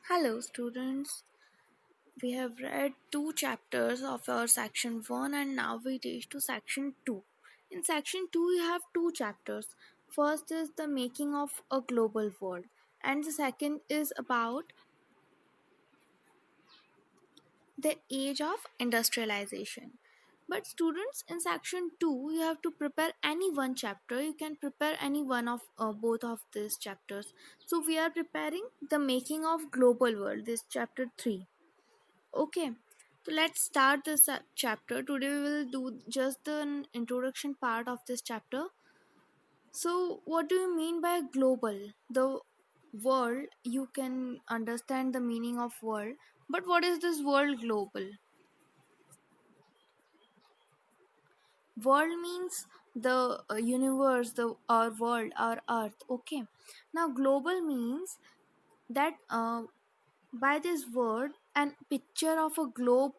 Hello, students. We have read two chapters of our section 1 and now we reach to section 2. In section 2, we have two chapters. First is the making of a global world, and the second is about the age of industrialization. But, students, in section 2, you have to prepare any one chapter. You can prepare any one of both of these chapters. So, we are preparing the making of global world, this chapter 3. Okay, so let's start this chapter. Today we will do just the introduction part of this chapter. So, what do you mean by global? The world, you can understand the meaning of world, but what is this world global? World means the universe, the our world, our earth. Okay, now global means that by this word, an picture of a globe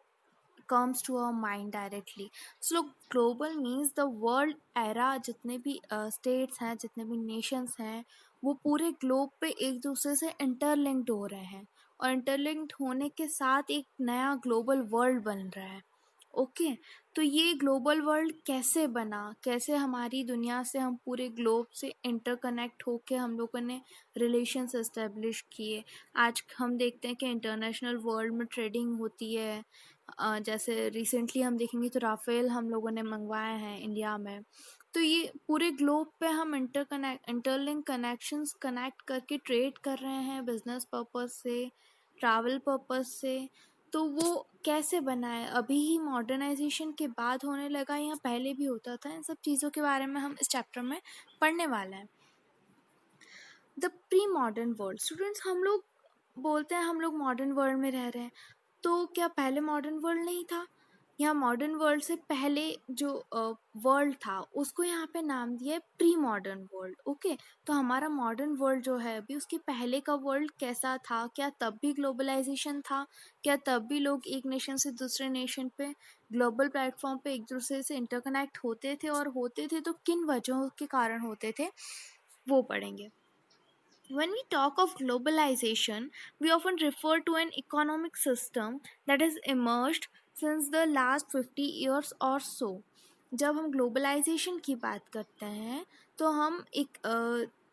comes to our mind directly. So global means the world era, जितने भी states हैं, जितने भी Nations हैं, वो पूरे globe पे एक दूसरे से इंटरलिंक्ड हो रहे हैं और इंटरलिंक्ड होने के साथ एक नया ग्लोबल वर्ल्ड बन रहा है. ओके, तो ये ग्लोबल वर्ल्ड कैसे बना, कैसे हमारी दुनिया से, हम पूरे ग्लोब से इंटरकनेक्ट होके हम लोगों ने रिलेशंस एस्टेब्लिश किए. आज हम देखते हैं कि इंटरनेशनल वर्ल्ड में ट्रेडिंग होती है. जैसे रिसेंटली हम देखेंगे तो राफेल हम लोगों ने मंगवाए हैं इंडिया में. तो ये पूरे ग्लोब पे हम इंटरलिंक कनेक्शंस कनेक्ट करके ट्रेड कर रहे हैं, बिजनेस पर्पस से, ट्रैवल पर्पस से. तो वो कैसे बना है, अभी ही मॉडर्नाइजेशन के बाद होने लगा या पहले भी होता था, इन सब चीज़ों के बारे में हम इस चैप्टर में पढ़ने वाले हैं. The pre modern world. Students, हम लोग बोलते हैं हम लोग मॉडर्न वर्ल्ड में रह रहे हैं, तो क्या पहले मॉडर्न वर्ल्ड नहीं था? यहाँ मॉडर्न वर्ल्ड से पहले जो वर्ल्ड था उसको यहाँ पे नाम दिया है प्री मॉडर्न वर्ल्ड. ओके, तो हमारा मॉडर्न वर्ल्ड जो है अभी, उसके पहले का वर्ल्ड कैसा था? क्या तब भी ग्लोबलाइजेशन था? क्या तब भी लोग एक नेशन से दूसरे नेशन पे ग्लोबल प्लेटफॉर्म पे एक दूसरे से इंटरकनेक्ट होते थे, और होते थे तो किन वजहों के कारण होते थे, वो पढ़ेंगे. When we talk of globalization, we often refer to an economic system that has emerged since the last 50 years or so. जब हम ग्लोबलाइजेशन की बात करते हैं तो हम एक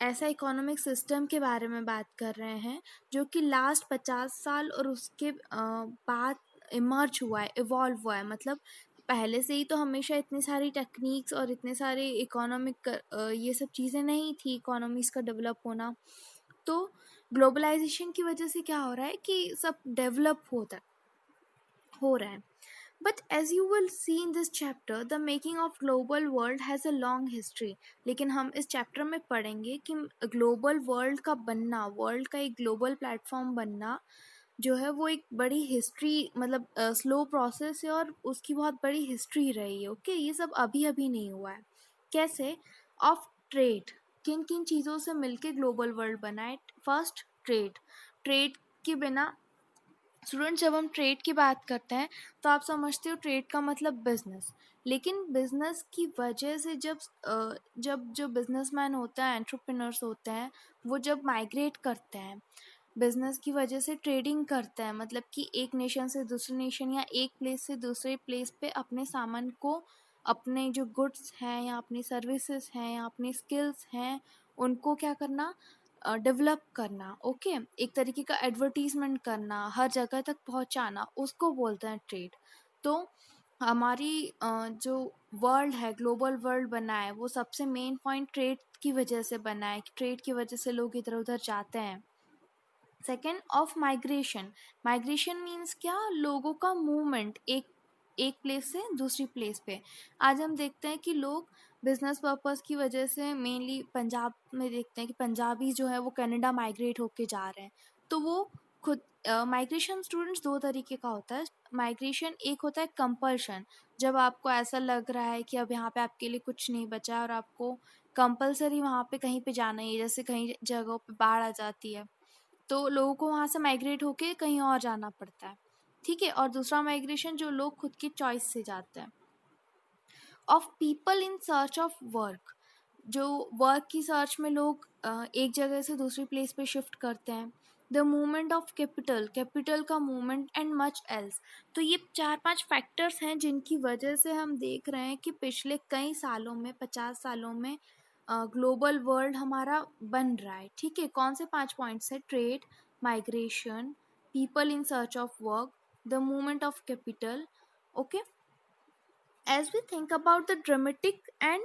ऐसा इकोनॉमिक सिस्टम के बारे में बात कर रहे हैं जो कि लास्ट 50 साल और उसके बाद इमर्ज हुआ है, इवॉल्व हुआ है. मतलब पहले से ही तो हमेशा इतनी सारी टेक्निक्स और इतने सारे इकोनॉमिक ये सब चीज़ें नहीं थी, इकोनॉमीज़ का डेवलप होना. तो ग्लोबलाइजेशन की वजह से क्या हो रहा है कि सब डेवलप हो रहा है. But as you will see in this chapter, the making of global world has a long history. लेकिन हम इस चैप्टर में पढ़ेंगे कि ग्लोबल वर्ल्ड का बनना, वर्ल्ड का एक ग्लोबल प्लेटफॉर्म बनना जो है वो एक बड़ी हिस्ट्री, मतलब स्लो प्रोसेस है और उसकी बहुत बड़ी हिस्ट्री रही है. ओके, ये सब अभी अभी नहीं हुआ है. कैसे? ऑफ ट्रेड, किन किन चीज़ों से मिलके ग्लोबल वर्ल्ड बना है. First, trade. ट्रेड के बिना, स्टूडेंट, जब हम ट्रेड की बात करते हैं तो आप समझते हो ट्रेड का मतलब बिजनेस. लेकिन बिजनेस की वजह से जब जो बिजनेसमैन होता है, एंटरप्रेन्योर्स होते हैं, वो जब माइग्रेट करते हैं, बिजनेस की वजह से ट्रेडिंग करते हैं, मतलब कि एक नेशन से दूसरे नेशन या एक प्लेस से दूसरे प्लेस पे अपने सामान को, अपने जो गुड्स हैं या अपनी सर्विसेज हैं या अपनी स्किल्स हैं, उनको क्या करना, डेवलप करना. ओके, एक तरीके का एडवर्टीजमेंट करना, हर जगह तक पहुंचाना, उसको बोलते हैं ट्रेड. तो हमारी जो वर्ल्ड है, ग्लोबल वर्ल्ड बना है, वो सबसे मेन पॉइंट ट्रेड की वजह से बना है कि ट्रेड की वजह से लोग इधर उधर जाते हैं. Second, of migration. Migration means क्या? लोगों का मूवमेंट एक एक प्लेस से दूसरी प्लेस पे. आज हम देखते हैं कि लोग बिजनेस पर्पस की वजह से, मेनली पंजाब में देखते हैं कि पंजाबी जो है वो कनाडा माइग्रेट होके जा रहे हैं. तो वो खुद माइग्रेशन, स्टूडेंट्स, दो तरीके का होता है. माइग्रेशन एक होता है कंपल्शन, जब आपको ऐसा लग रहा है कि अब यहाँ पे आपके लिए कुछ नहीं बचा है और आपको कंपलसरी वहाँ पे कहीं पे जाना ही है. जैसे कहीं जगहों पे बाढ़ आ जाती है तो लोगों को वहाँ से माइग्रेट होके कहीं और जाना पड़ता है. ठीक है. और दूसरा माइग्रेशन जो लोग खुद की चॉइस से जाते हैं. Of people in search of work, जो वर्क की सर्च में लोग एक जगह से दूसरी प्लेस पे शिफ्ट करते हैं. The movement of capital, capital का मूवमेंट एंड मच एल्स। तो ये 4-5 फैक्टर्स हैं जिनकी वजह से हम देख रहे हैं कि पिछले कई सालों में, 50 सालों में ग्लोबल वर्ल्ड हमारा बन रहा है। ठीक है, कौन से 5 पॉइंट्स है? Trade, migration, people in search of work, the movement of capital. Okay, as we think about the dramatic and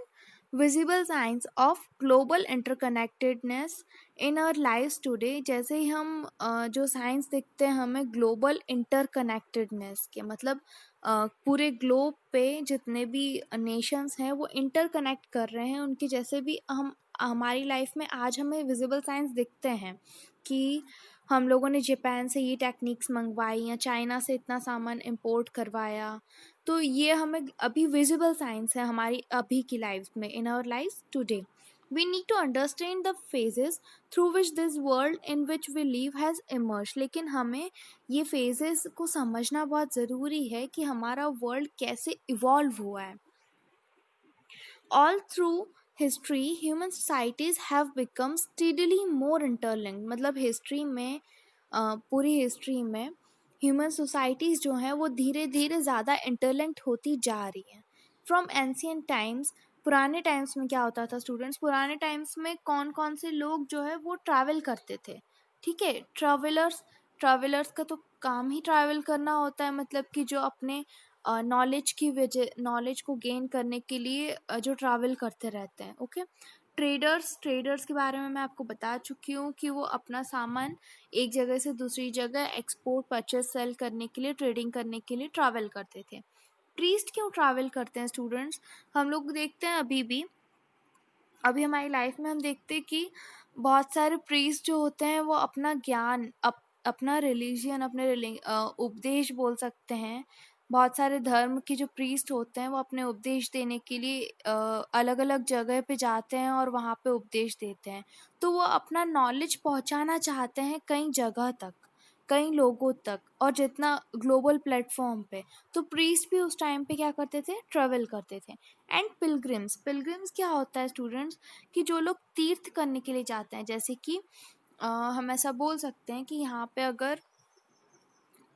visible signs of global interconnectedness in our lives today, जैसे ही हम जो साइंस देखते हैं हमें ग्लोबल इंटरकनेक्टेडनेस के, मतलब पूरे globe पे जितने भी नेशंस हैं वो इंटरकनेक्ट कर रहे हैं, उनके जैसे भी हम हमारी लाइफ में आज हमें विजिबल साइंस दिखते हैं कि हम लोगों ने जापान से ये टेक्निक्स मंगवाई या चाइना से इतना सामान इंपोर्ट करवाया। तो ये हमें अभी विजिबल साइंस है हमारी अभी की लाइफ में, in our life today. We need to understand the phases through which this world in which we live has emerge. लेकिन हमें ये फेजेस को समझना बहुत ज़रूरी है कि हमारा वर्ल्ड कैसे इवॉल्व हुआ है। All through history, human societies have become steadily more interlinked। मतलब हिस्ट्री में पूरी हिस्ट्री में ह्यूमन सोसाइटीज़ जो हैं वो धीरे धीरे ज़्यादा इंटरलिंक्ड होती जा रही हैं। फ्रॉम एंशियंट टाइम्स, पुराने टाइम्स में क्या होता था स्टूडेंट्स? पुराने टाइम्स में कौन कौन से लोग जो है वो ट्रैवल करते थे? ठीक है, ट्रैवलर्स, ट्रैवलर्स का तो काम ही ट्रैवल करना होता है, मतलब कि जो अपने नॉलेज की वजह, नॉलेज को गेन करने के लिए जो ट्रैवल करते रहते हैं। ओके, ट्रेडर्स, ट्रेडर्स के बारे में मैं आपको बता चुकी हूँ कि वो अपना सामान एक जगह से दूसरी जगह एक्सपोर्ट, परचेस, सेल करने के लिए, ट्रेडिंग करने के लिए ट्रैवल करते थे। प्रीस्ट क्यों ट्रैवल करते हैं स्टूडेंट्स? हम लोग देखते हैं अभी हमारी लाइफ में हम देखते हैं कि बहुत सारे प्रीस्ट जो होते हैं वो अपना ज्ञान, अपना रिलीजियन, अपने उपदेश बोल सकते हैं। बहुत सारे धर्म के जो प्रीस्ट होते हैं वो अपने उपदेश देने के लिए अलग अलग जगह पे जाते हैं और वहाँ पे उपदेश देते हैं। तो वो अपना नॉलेज पहुँचाना चाहते हैं कई जगह तक, कई लोगों तक, और जितना ग्लोबल प्लेटफॉर्म पे। तो प्रीस्ट भी उस टाइम पे क्या करते थे? ट्रेवल करते थे। एंड पिलग्रिम्स, पिलग्रिम्स क्या होता है स्टूडेंट्स? कि जो लोग तीर्थ करने के लिए जाते हैं, जैसे कि हम ऐसा बोल सकते हैं कि यहाँ पे अगर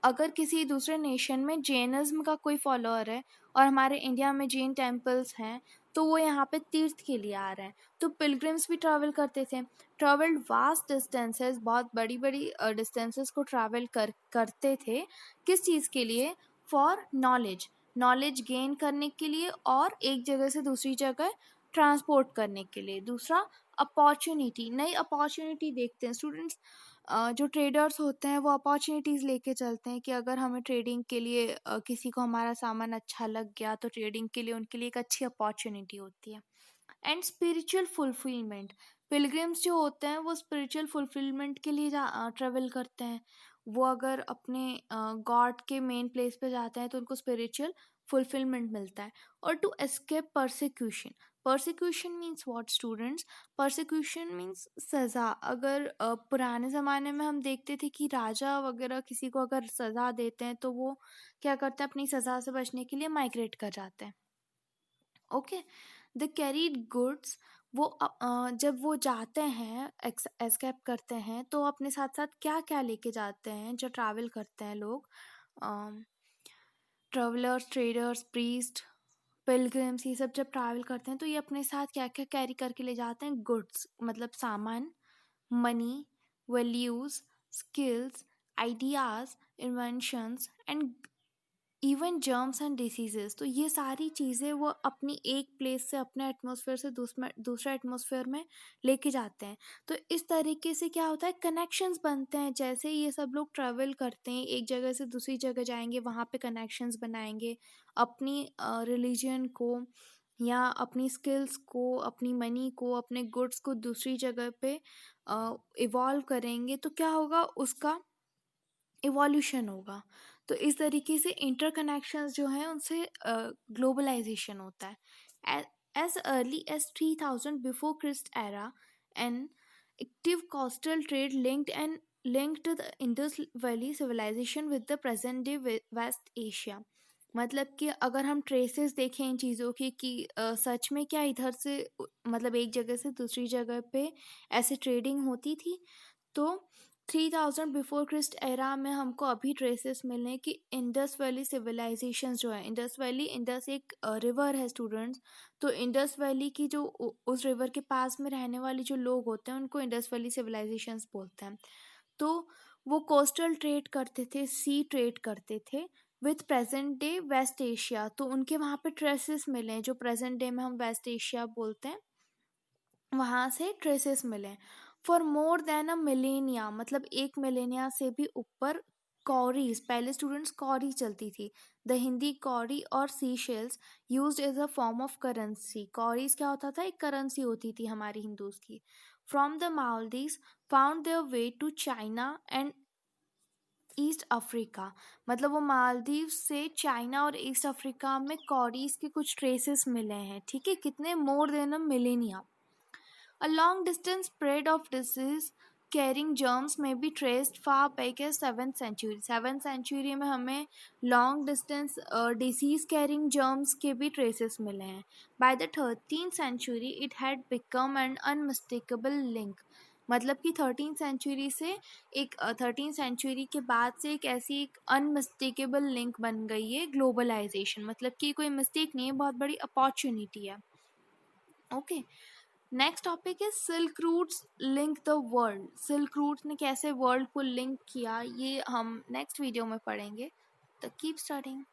अगर किसी दूसरे नेशन में जैनिज्म का कोई फॉलोअर है और हमारे इंडिया में जैन टेम्पल्स हैं, तो वो यहाँ पे तीर्थ के लिए आ रहे हैं। तो पिलग्रिम्स भी ट्रैवल करते थे, ट्रैवल्ड वास्ट डिस्टेंसेस, बहुत बड़ी बड़ी डिस्टेंसेस को ट्रैवल करते थे। किस चीज़ के लिए? फॉर नॉलेज, नॉलेज गेन करने के लिए और एक जगह से दूसरी जगह ट्रांसपोर्ट करने के लिए। दूसरा, अपॉर्चुनिटी, नई अपॉर्चुनिटी देखते हैं स्टूडेंट्स। जो ट्रेडर्स होते हैं वो अपॉर्चुनिटीज़ लेके चलते हैं कि अगर हमें ट्रेडिंग के लिए किसी को हमारा सामान अच्छा लग गया तो ट्रेडिंग के लिए उनके लिए एक अच्छी अपॉर्चुनिटी होती है। एंड स्पिरिचुअल फुलफिलमेंट, पिलग्रिम्स जो होते हैं वो स्पिरिचुअल फुलफिलमेंट के लिए ट्रेवल करते हैं। वो अगर अपने गॉड के मेन प्लेस पे जाते हैं तो उनको स्पिरिचुअल फुलफिलमेंट मिलता है। और to escape persecution, persecution means what students? Persecution means सज़ा। अगर पुराने ज़माने में हम देखते थे कि राजा वगैरह किसी को अगर सज़ा देते हैं तो वो क्या करते हैं? अपनी सज़ा से बचने के लिए माइग्रेट कर जाते हैं। ओके, द कैरीड गुड्स, वो जब वो जाते हैं, एस्केप करते हैं, तो अपने साथ साथ क्या क्या लेके जाते हैं जो ट्रैवल करते हैं लोग? ट्रेवलर्स, ट्रेडर्स, प्रीस्ट, पिलग्रिम्स, ये सब जब ट्रैवल करते हैं तो ये अपने साथ क्या क्या कैरी करके ले जाते हैं? गुड्स, मतलब सामान, money, values, skills, ideas, inventions and even germs and diseases. तो ये सारी चीज़ें वो अपनी एक प्लेस से, अपने एटमॉस्फेयर से दूसरे एटमॉस्फेयर में लेके जाते हैं। तो इस तरीके से क्या होता है? कनेक्शंस बनते हैं। जैसे ये सब लोग ट्रैवल करते हैं, एक जगह से दूसरी जगह जाएंगे, वहाँ पे कनेक्शंस बनाएंगे, अपनी रिलीजन को या अपनी स्किल्स को, अपनी मनी को, अपने गुड्स को दूसरी जगह पे इवॉल्व करेंगे, तो क्या होगा? उसका इवोल्यूशन होगा। तो इस तरीके से इंटरकनेक्शंस जो हैं उनसे ग्लोबलाइजेशन होता है। As early as 3000 before Christ era, an active coastal trade linked the Indus Valley civilization with the present day West Asia। मतलब कि अगर हम ट्रेसेस देखें इन चीज़ों की कि सच में क्या इधर से मतलब एक जगह से दूसरी जगह पे ऐसे ट्रेडिंग होती थी, तो 3000 बिफोर क्रिस्ट एरा में हमको अभी ट्रेसेस मिले कि इंडस वैली सिविलाइजेशन जो है, इंडस वैली, इंडस एक रिवर है स्टूडेंट्स। तो इंडस वैली की जो उस रिवर के पास में रहने वाले जो लोग होते हैं उनको इंडस वैली सिविलाइजेशंस बोलते हैं। तो वो कोस्टल ट्रेड करते थे, सी ट्रेड करते थे with present day West Asia. तो उनके वहाँ पे ट्रेसेस मिले हैं जो प्रेजेंट डे में हम वेस्ट एशिया बोलते हैं, वहाँ से ट्रेसेस मिले। For more than a millennia, मतलब एक मिलेनिया से भी ऊपर कॉरीज, पहले स्टूडेंट्स कॉरी चलती थी। द हिंदी कॉरी और seashells used as a form of currency. Cowries क्या होता था, एक करेंसी होती थी हमारी हिंदूज की। From the Maldives found their way to China and East Africa, मतलब वो मालदीव से चाइना और ईस्ट अफ्रीका में कॉरीज के कुछ ट्रेसेस मिले हैं, ठीक है, कितने, more than a millennia. A long distance spread of disease carrying germs may be traced far back as 7th century। 7th century में हमें long distance disease carrying germs के भी traces मिले हैं। By the 13th century it had become an unmistakable link, मतलब कि 13th century से एक 13th century के बाद से एक ऐसी एक unmistakable link बन गई है ग्लोबलाइजेशन, मतलब कि कोई मिस्टेक नहीं है, बहुत बड़ी अपॉर्चुनिटी है। ओके, नेक्स्ट टॉपिक है silk routes link the world. Silk routes ने कैसे वर्ल्ड को लिंक किया ये हम नेक्स्ट वीडियो में पढ़ेंगे। तो कीप स्टडिंग।